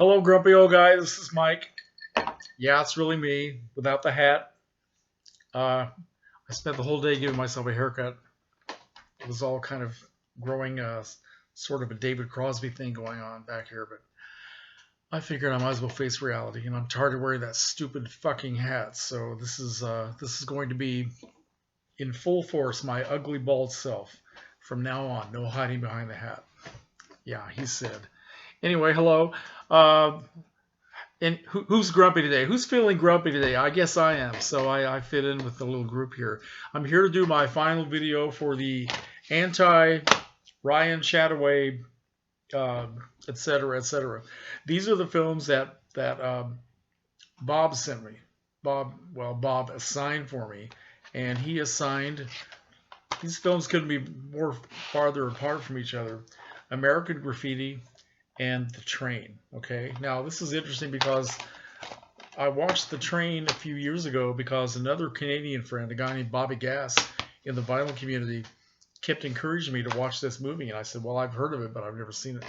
Hello, grumpy old guy. This is Mike. Yeah, it's really me without the hat. I spent the whole day giving myself a haircut. It was all kind of growing sort of a David Crosby thing going on back here, but I figured I might as well face reality, and I'm tired of wearing that stupid fucking hat. So this is going to be in full force my ugly bald self from now on. No hiding behind the hat. Yeah, he said. Anyway, hello. Uh, And who's grumpy today? Who's feeling grumpy today? I guess I am. So I fit in with the little group here. I'm here to do my final video for the anti-Ryan Chattaway, etc., etc. These are the films that Bob sent me. Bob assigned for me, and he assigned. These films couldn't be more farther apart from each other. American Graffiti and The Train. Okay, now this is interesting because I watched The Train a few years ago because another Canadian friend, a guy named Bobby Gass in the vinyl community, kept encouraging me to watch this movie, and I said, well, I've heard of it, but I've never seen it.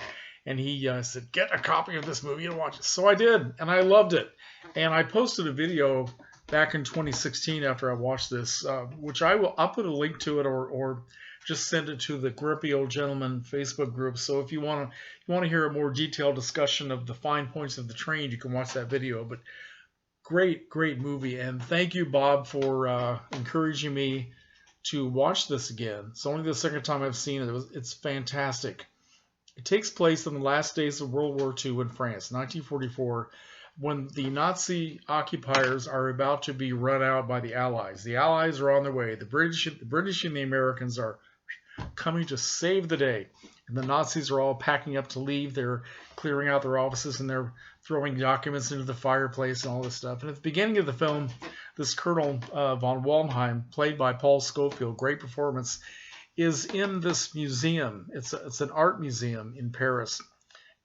And he said, get a copy of this movie and watch it. So I did, and I loved it. And I posted a video back in 2016 after I watched this, which I'll put a link to it or just send it to the Grumpy Old Gentleman Facebook group. So if you want to hear a more detailed discussion of the fine points of The Train, you can watch that video. But great movie, and thank you, Bob, for encouraging me to watch this again. It's only the second time I've seen it. It's fantastic. It takes place in the last days of World War II in France, 1944, when the Nazi occupiers are about to be run out by the Allies. The Allies are on their way. The British and the Americans are coming to save the day. And the Nazis are all packing up to leave. They're clearing out their offices and they're throwing documents into the fireplace and all this stuff. And at the beginning of the film, this Colonel von Wallenheim, played by Paul Scofield, great performance, is in this museum. It's an art museum in Paris.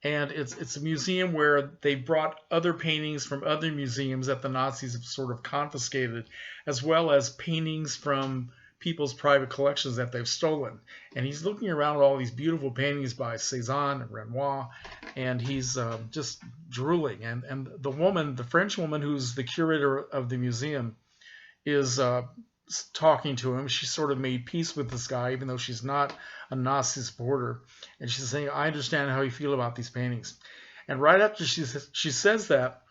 And it's a museum where they brought other paintings from other museums that the Nazis have sort of confiscated, as well as paintings from people's private collections that they've stolen. And he's looking around at all these beautiful paintings by Cézanne and Renoir, and he's just drooling. And the French woman who's the curator of the museum, is talking to him. She sort of made peace with this guy, even though she's not a Nazi supporter. And she's saying, I understand how you feel about these paintings. And right after she says that,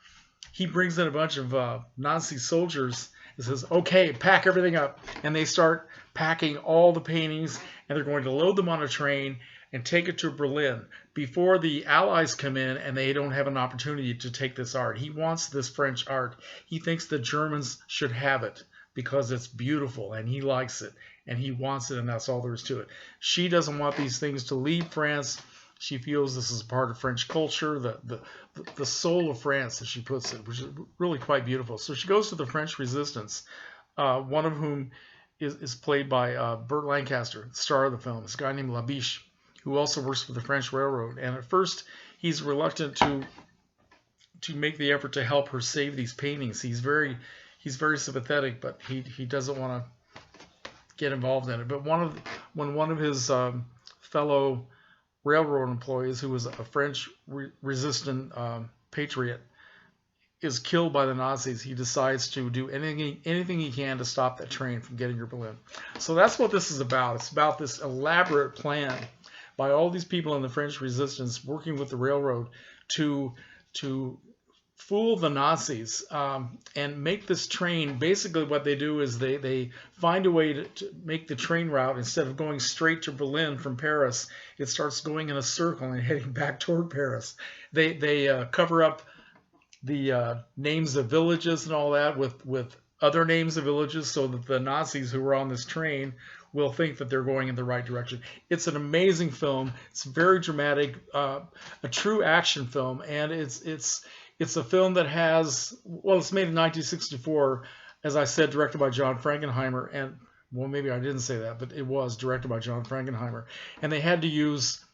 he brings in a bunch of Nazi soldiers and says, okay, pack everything up. And they start packing all the paintings, and they're going to load them on a train and take it to Berlin before the Allies come in and they don't have an opportunity to take this art. He wants this French art. He thinks the Germans should have it because it's beautiful and he likes it and he wants it, and that's all there is to it. She doesn't want these things to leave France. She feels this is part of French culture, the soul of France, as she puts it, which is really quite beautiful. So she goes to the French resistance, one of whom is played by Burt Lancaster, the star of the film, this guy named Labiche, who also works for the French Railroad. And at first, he's reluctant to make the effort to help her save these paintings. He's very sympathetic, but he doesn't want to get involved in it. But when one of his fellow railroad employees, who was a French resistant patriot, is killed by the Nazis, he decides to do anything he can to stop that train from getting to Berlin. So that's what this is about. It's about this elaborate plan by all these people in the French resistance working with the railroad to fool the Nazis and make this train. Basically what they do is they find a way to make the train route, instead of going straight to Berlin from Paris, it starts going in a circle and heading back toward Paris. They cover up the names of villages and all that with other names of villages, so that the Nazis who are on this train will think that they're going in the right direction. It's an amazing film. It's very dramatic, a true action film, and it's a film that has, well, it's made in 1964, as I said, directed by John Frankenheimer, and, well, maybe I didn't say that, but it was directed by John Frankenheimer, and they had to use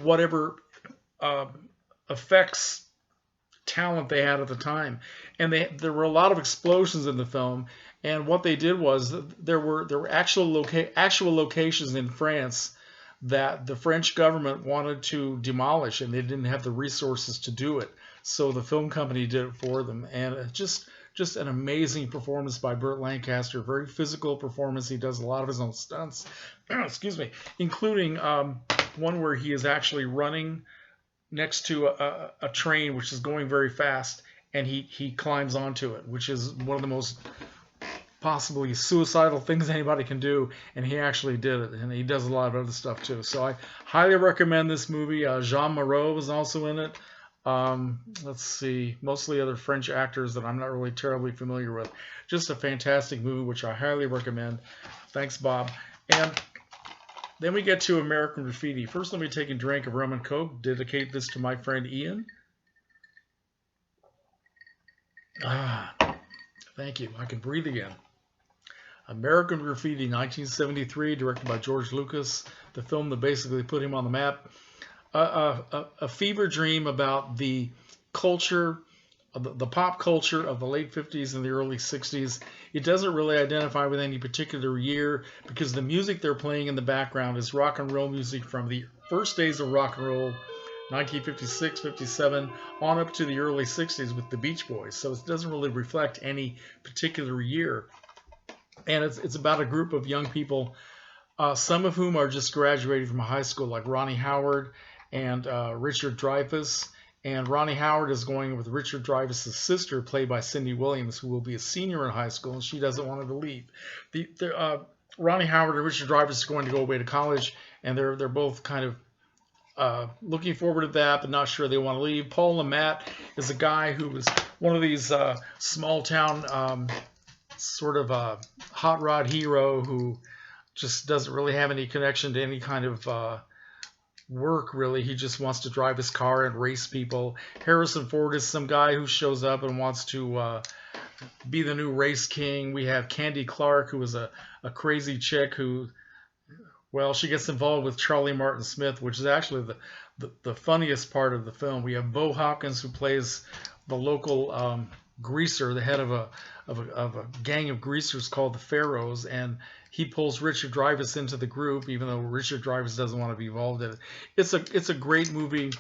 whatever effects talent they had at the time, and there were a lot of explosions in the film. And what they did was there were actual locations in France that the French government wanted to demolish, and they didn't have the resources to do it. So the film company did it for them, and just an amazing performance by Burt Lancaster. Very physical performance. He does a lot of his own stunts, excuse me, including one where he is actually running next to a train which is going very fast, and he climbs onto it, which is one of the most possibly suicidal things anybody can do, and he actually did it, and he does a lot of other stuff too. So I highly recommend this movie. Jean Moreau is also in it. Let's see, mostly other French actors that I'm not really terribly familiar with. Just a fantastic movie, which I highly recommend. Thanks, Bob. And then we get to American Graffiti. First, let me take a drink of rum and coke. Dedicate this to my friend Ian. Thank you. I can breathe again. American Graffiti, 1973, directed by George Lucas. The film that basically put him on the map. A fever dream about the culture, the pop culture of the late 50s and the early 60s. It doesn't really identify with any particular year because the music they're playing in the background is rock and roll music from the first days of rock and roll, 1956, 57, on up to the early 60s with the Beach Boys. So it doesn't really reflect any particular year. And it's about a group of young people, some of whom are just graduating from high school, like Ronnie Howard and Richard Dreyfuss. And Ronnie Howard is going with Richard Dreyfuss' sister, played by Cindy Williams, who will be a senior in high school, and she doesn't want to leave. Ronnie Howard and Richard Dreyfuss are going to go away to college, and they're both kind of looking forward to that, but not sure they want to leave. Paul LeMat is a guy who was one of these small town sort of hot rod hero who just doesn't really have any connection to any kind of work, really. He just wants to drive his car and race people. Harrison Ford is some guy who shows up and wants to be the new race king. We have Candy Clark, who is a crazy chick who, well, she gets involved with Charlie Martin Smith, which is actually the funniest part of the film. We have Bo Hopkins, who plays the local greaser, the head of a gang of greasers called the Pharaohs, and he pulls Richard Dreyfuss into the group, even though Richard Dreyfuss doesn't want to be involved in it. It's a great movie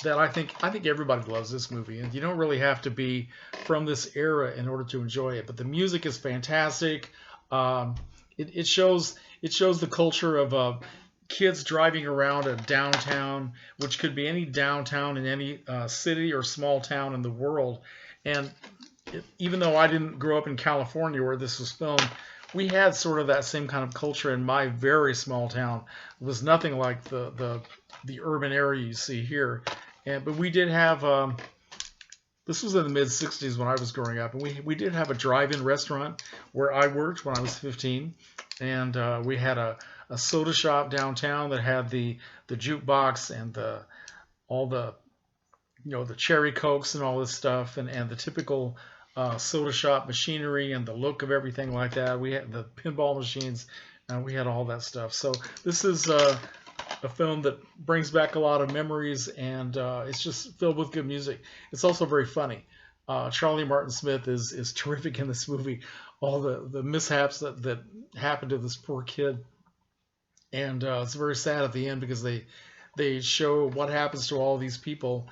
that I think everybody loves this movie, and you don't really have to be from this era in order to enjoy it. But the music is fantastic. It shows the culture of kids driving around a downtown, which could be any downtown in any city or small town in the world. And even though I didn't grow up in California where this was filmed, we had sort of that same kind of culture in my very small town. It was nothing like the urban area you see here. But we did have, this was in the mid-'60s when I was growing up, and we did have a drive-in restaurant where I worked when I was 15. And we had a soda shop downtown that had the jukebox and all the cherry cokes and all this stuff, and the typical soda shop machinery and the look of everything like that. We had the pinball machines, and we had all that stuff. So this is a film that brings back a lot of memories, and it's just filled with good music. It's also very funny. Charlie Martin Smith is terrific in this movie. All the mishaps that happened to this poor kid, and it's very sad at the end because they show what happens to all these people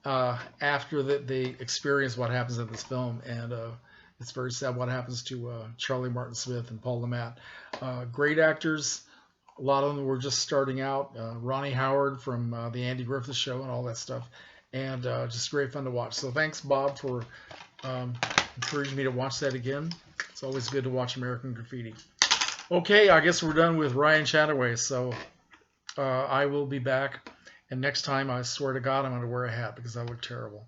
after that they experience what happens in this film, and it's very sad what happens to Charlie Martin Smith and Paul LeMat. Great actors. A lot of them were just starting out. Ronnie Howard from the Andy Griffith Show and all that stuff, and just great fun to watch. So thanks, Bob, for encouraging me to watch that again. It's always good to watch American Graffiti. Okay, I guess we're done with Ryan Chattaway, so I will be back. And next time, I swear to God, I'm going to wear a hat because I look terrible.